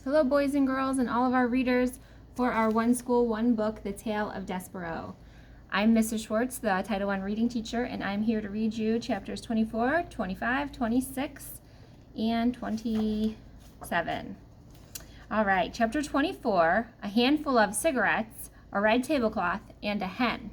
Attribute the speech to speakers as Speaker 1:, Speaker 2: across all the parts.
Speaker 1: Hello, boys and girls, and all of our readers for our One School, One Book, The Tale of Despereaux. I'm Mrs. Schwartz, the Title I reading teacher, and I'm here to read you chapters 24, 25, 26, and 27. All right, chapter 24, a handful of cigarettes, a red tablecloth, and a hen.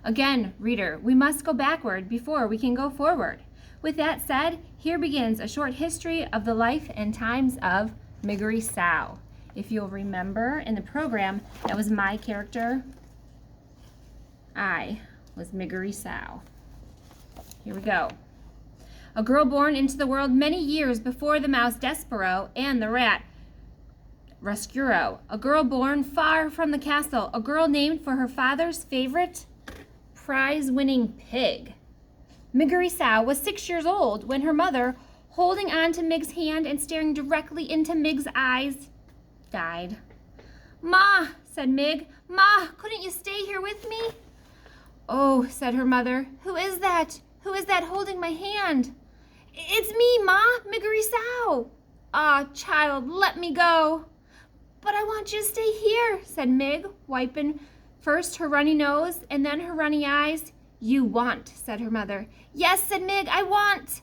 Speaker 1: Again, reader, we must go backward before we can go forward. With that said, here begins a short history of the life and times of Miggery Sow. If you'll remember in the program, that was my character. I was Miggery Sow. Here we go. A girl born into the world many years before the mouse Despereaux and the rat Rescureau. A girl born far from the castle. A girl named for her father's favorite prize-winning pig. Miggery Sow was 6 years old when her mother, holding on to Mig's hand and staring directly into Mig's eyes, died. "Ma," said Mig, "Ma, couldn't you stay here with me?" "Oh," said her mother, "who is that? Who is that holding my hand?" "It's me, Ma, Miggery Sow." "Ah, child, let me go." "But I want you to stay here," said Mig, wiping first her runny nose and then her runny eyes. "You want," said her mother. "Yes," said Mig, "I want."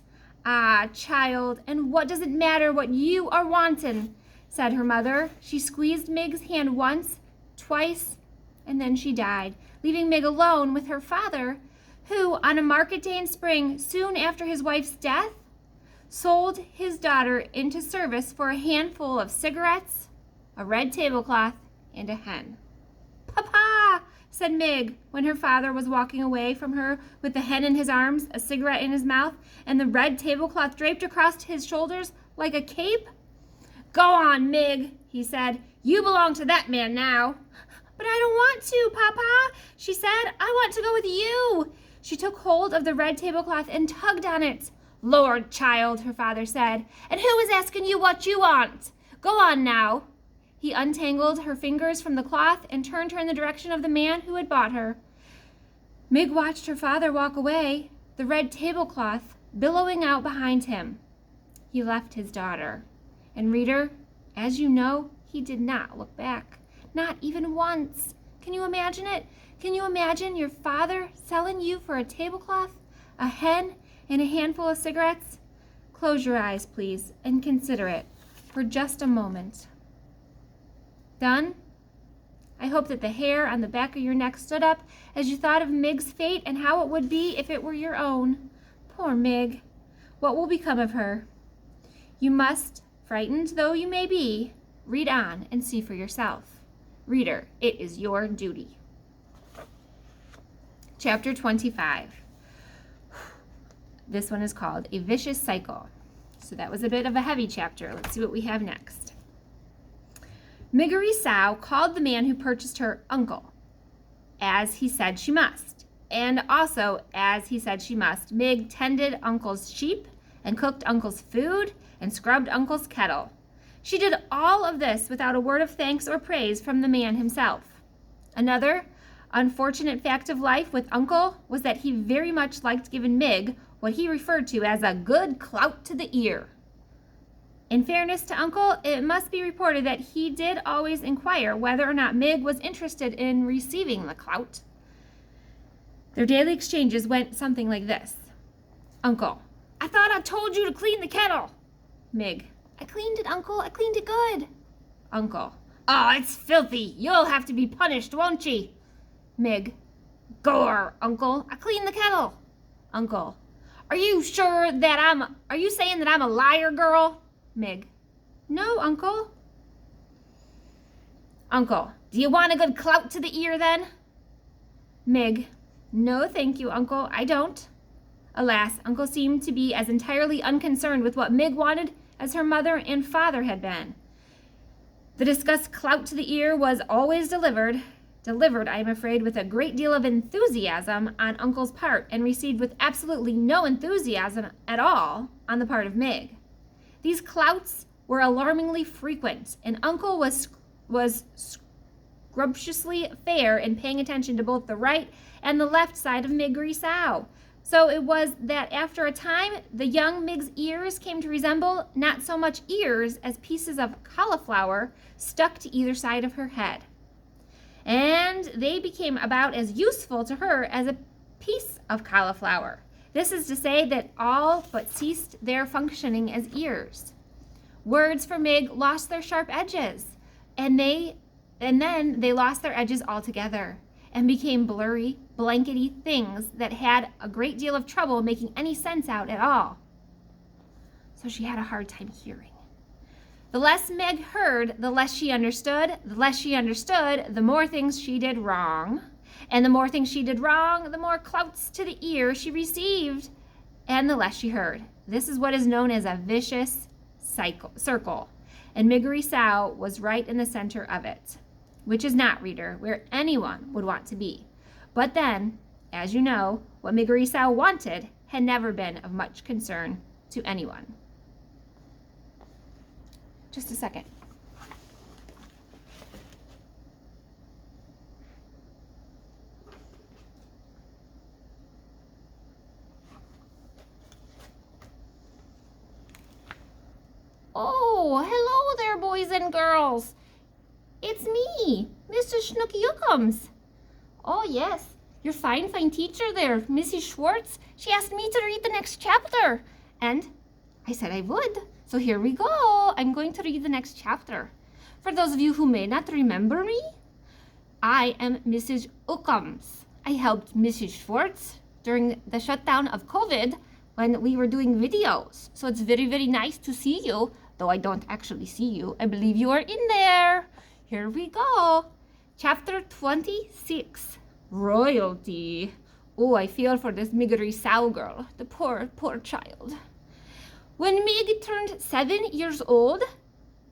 Speaker 1: "Ah, child, and what does it matter what you are wantin'?" said her mother. She squeezed Mig's hand once, twice, and then she died, leaving Mig alone with her father, who, on a market day in spring, soon after his wife's death, sold his daughter into service for a handful of cigarettes, a red tablecloth, and a hen. "Papa," said Mig, when her father was walking away from her with the hen in his arms, a cigarette in his mouth, and the red tablecloth draped across his shoulders like a cape. "Go on, Mig," he said. "You belong to that man now." "But I don't want to, Papa," she said. "I want to go with you." She took hold of the red tablecloth and tugged on it. "Lord, child," her father said, "and who is asking you what you want? Go on now." He untangled her fingers from the cloth and turned her in the direction of the man who had bought her. Mig watched her father walk away, the red tablecloth billowing out behind him. He left his daughter. And reader, as you know, he did not look back, not even once. Can you imagine it? Can you imagine your father selling you for a tablecloth, a hen, and a handful of cigarettes? Close your eyes, please, and consider it for just a moment. Done? I hope that the hair on the back of your neck stood up as you thought of Mig's fate and how it would be if it were your own. Poor Mig. What will become of her? You must, frightened though you may be, read on and see for yourself. Reader, it is your duty. Chapter 25. This one is called A Vicious Cycle. So that was a bit of a heavy chapter. Let's see what we have next. Miggery Sow called the man who purchased her uncle, as he said she must. And also, as he said she must, Mig tended Uncle's sheep and cooked Uncle's food and scrubbed Uncle's kettle. She did all of this without a word of thanks or praise from the man himself. Another unfortunate fact of life with Uncle was that he very much liked giving Mig what he referred to as a good clout to the ear. In fairness to Uncle, it must be reported that he did always inquire whether or not Mig was interested in receiving the clout. Their daily exchanges went something like this. Uncle: "I thought I told you to clean the kettle." Mig: "I cleaned it, Uncle. I cleaned it good." Uncle: "Oh, it's filthy. You'll have to be punished, won't ye?" Mig: "Gore, Uncle. I cleaned the kettle." Uncle: Are you saying that I'm a liar, girl?" Mig: "No, Uncle." Uncle: "Do you want a good clout to the ear then?" Mig: "No, thank you, Uncle, I don't." Alas, Uncle seemed to be as entirely unconcerned with what Mig wanted as her mother and father had been. The discussed clout to the ear was always delivered, I am afraid, with a great deal of enthusiasm on Uncle's part, and received with absolutely no enthusiasm at all on the part of Mig. These clouts were alarmingly frequent, and Uncle was scrupulously fair in paying attention to both the right and the left side of Miggery Sow. So it was that after a time, the young Mig's ears came to resemble not so much ears as pieces of cauliflower stuck to either side of her head. And they became about as useful to her as a piece of cauliflower. This is to say that all but ceased their functioning as ears. Words for Mig lost their sharp edges, and then they lost their edges altogether and became blurry, blankety things that had a great deal of trouble making any sense out at all. So she had a hard time hearing. The less Meg heard, the less she understood. The less she understood, the more things she did wrong. And the more things she did wrong, the more clouts to the ear she received, and the less she heard. This is what is known as a vicious circle. And Miggery Sow was right in the center of it, which is not, reader, where anyone would want to be. But then, as you know, what Miggery Sow wanted had never been of much concern to anyone. Just a second. Oh, hello there, boys and girls. It's me, Mr. Snooky-Yookums. Oh, yes, your fine teacher there, Mrs. Schwartz. She asked me to read the next chapter, and I said I would. So here we go. I'm going to read the next chapter. For those of you who may not remember me, I am Mrs. Yookums. I helped Mrs. Schwartz during the shutdown of COVID when we were doing videos. So it's very, very nice to see you, though I don't actually see you. I believe you are in there. Here we go. Chapter 26, Royalty. Oh, I feel for this Miggery Sow girl, the poor, poor child. When Mig turned 7 years old,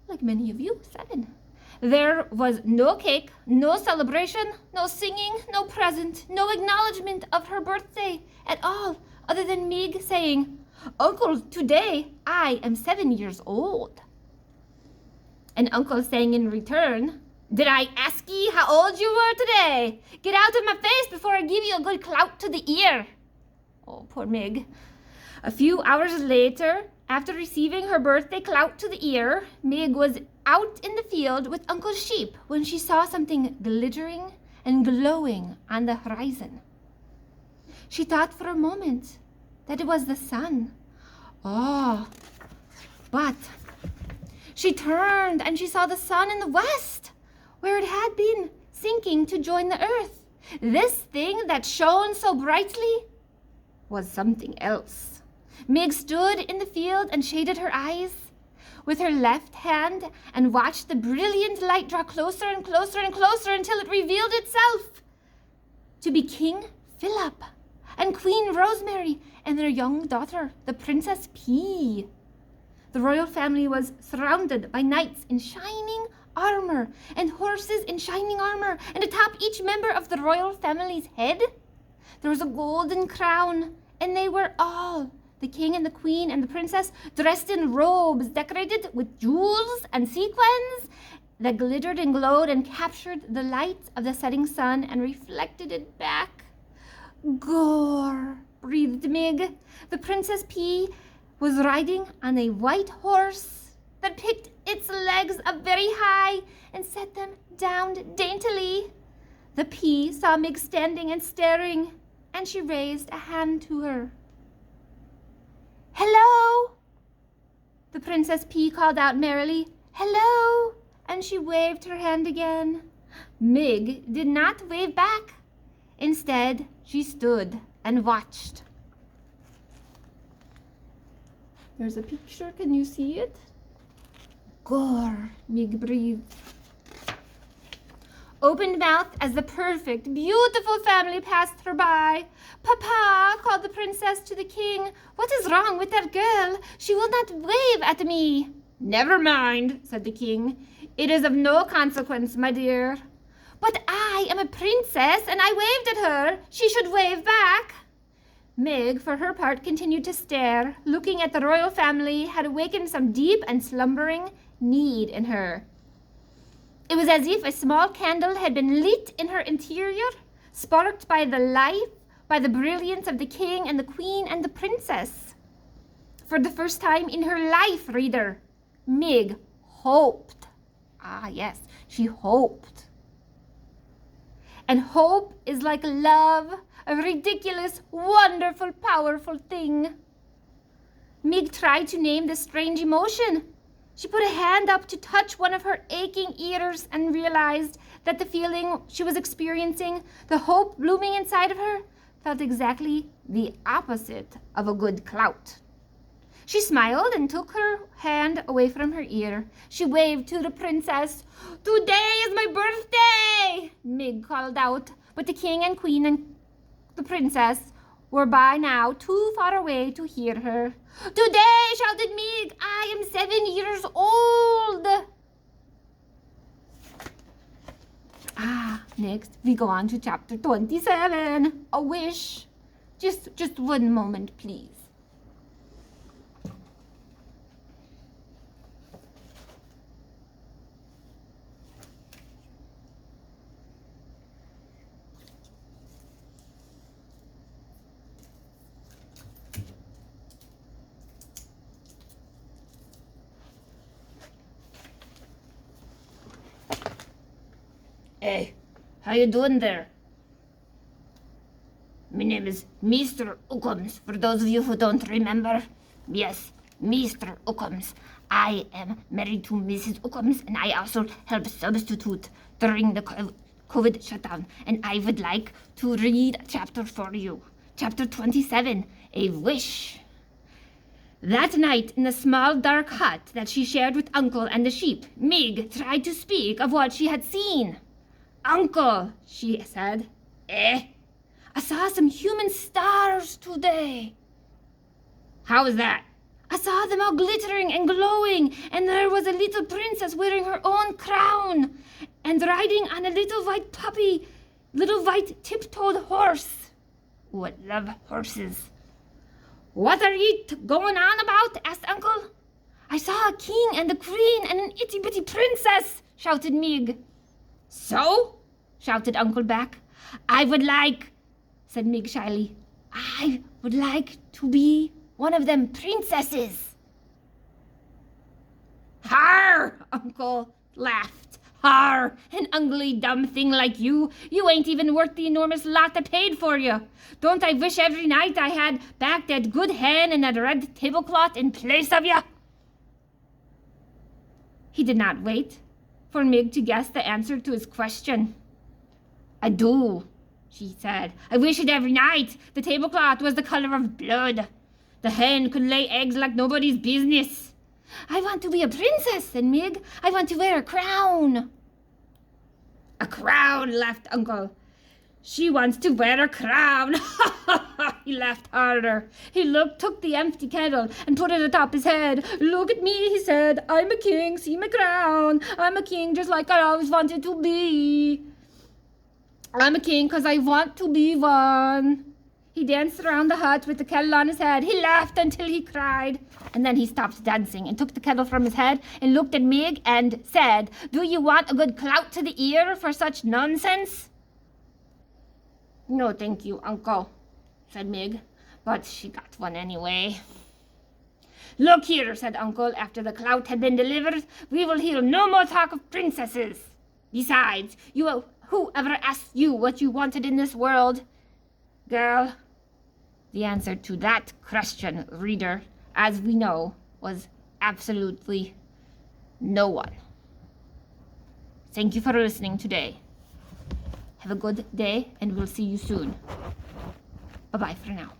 Speaker 1: like many of you, 7, there was no cake, no celebration, no singing, no present, no acknowledgement of her birthday at all, other than Mig saying, "Uncle, today I am 7 years old." And Uncle saying in return, "Did I ask ye how old you were today? Get out of my face before I give you a good clout to the ear." Oh, poor Mig. A few hours later, after receiving her birthday clout to the ear, Mig was out in the field with Uncle's sheep when she saw something glittering and glowing on the horizon. She thought for a moment that it was the sun. Oh, but she turned and she saw the sun in the west, where it had been sinking to join the earth. This thing that shone so brightly was something else. Mig stood in the field and shaded her eyes with her left hand and watched the brilliant light draw closer and closer and closer until it revealed itself to be King Philip and Queen Rosemary and their young daughter, the Princess P. The royal family was surrounded by knights in shining armor and horses in shining armor, and atop each member of the royal family's head there was a golden crown, and they were all, the king and the queen and the princess, dressed in robes decorated with jewels and sequins that glittered and glowed and captured the light of the setting sun and reflected it back. "Gore," breathed Mig. The Princess P was riding on a white horse that picked its legs up very high and set them down daintily. The P saw Mig standing and staring, and she raised a hand to her. "Hello!" The Princess P called out merrily, "Hello!" and she waved her hand again. Mig did not wave back. Instead, she stood and watched. There's a picture. Can you see it? "Gore," Mig breathed. Open-mouthed as the perfect, beautiful family passed her by. "Papa," called the princess to the king, "what is wrong with that girl? She will not wave at me." "Never mind," said the king. "It is of no consequence, my dear." "But I am a princess, and I waved at her. She should wave back." Mig, for her part, continued to stare. Looking at the royal family had awakened some deep and slumbering need in her. It was as if a small candle had been lit in her interior, sparked by the life by the brilliance of the king and the queen and the princess. For the first time in her life, reader, Mig hoped. Ah, yes, she hoped. And hope is like love, a ridiculous, wonderful, powerful thing. Mig tried to name this strange emotion. She put a hand up to touch one of her aching ears and realized that the feeling she was experiencing, the hope blooming inside of her, felt exactly the opposite of a good clout. She smiled and took her hand away from her ear. She waved to the princess. "Today is my birthday!" Mig called out, but the king and queen and the princess were by now too far away to hear her. "Today," shouted Mig, "I am 7 years old!" Next we go on to chapter 27, A Wish. Just one moment, please. Hey, how you doing there? My name is Mr. Ookums, for those of you who don't remember. Yes, Mr. Ookums. I am married to Mrs. Ookums, and I also help substitute during the COVID shutdown. And I would like to read a chapter for you. Chapter 27, A Wish. That night, in the small dark hut that she shared with Uncle and the sheep, Mig tried to speak of what she had seen. "Uncle," she said. "I saw some human stars today." "How was that?" "I saw them all glittering and glowing, and there was a little princess wearing her own crown and riding on a little white puppy, little white tiptoed horse." "Oh, I love horses." "What are you going on about?" asked Uncle. "I saw a king and a queen and an itty-bitty princess," shouted Mig. "So?" shouted Uncle back. "I would like," said Mig shyly, "I would like to be one of them princesses." "Har!" Uncle laughed. "Har! An ugly, dumb thing like you. You ain't even worth the enormous lot I paid for you. Don't I wish every night I had back that good hen and that red tablecloth in place of you?" He did not wait for Mig to guess the answer to his question. "I do," she said. "I wish it every night. The tablecloth was the color of blood. The hen could lay eggs like nobody's business." "I want to be a princess," said Mig. "I want to wear a crown." "A crown," laughed Uncle. "She wants to wear a crown." He laughed harder. He took the empty kettle and put it atop his head. "Look at me," he said. "I'm a king. See my crown. I'm a king just like I always wanted to be. I'm a king 'cause I want to be one." He danced around the hut with the kettle on his head. He laughed until he cried. And then he stopped dancing and took the kettle from his head and looked at Mig and said, "Do you want a good clout to the ear for such nonsense?" "No, thank you, Uncle," said Mig, but she got one anyway. "Look here," said Uncle, after the clout had been delivered, "we will hear no more talk of princesses. Besides, whoever asked you what you wanted in this world? Girl?" The answer to that question, reader, as we know, was absolutely no one. Thank you for listening today. Have a good day, and we'll see you soon. Bye-bye for now.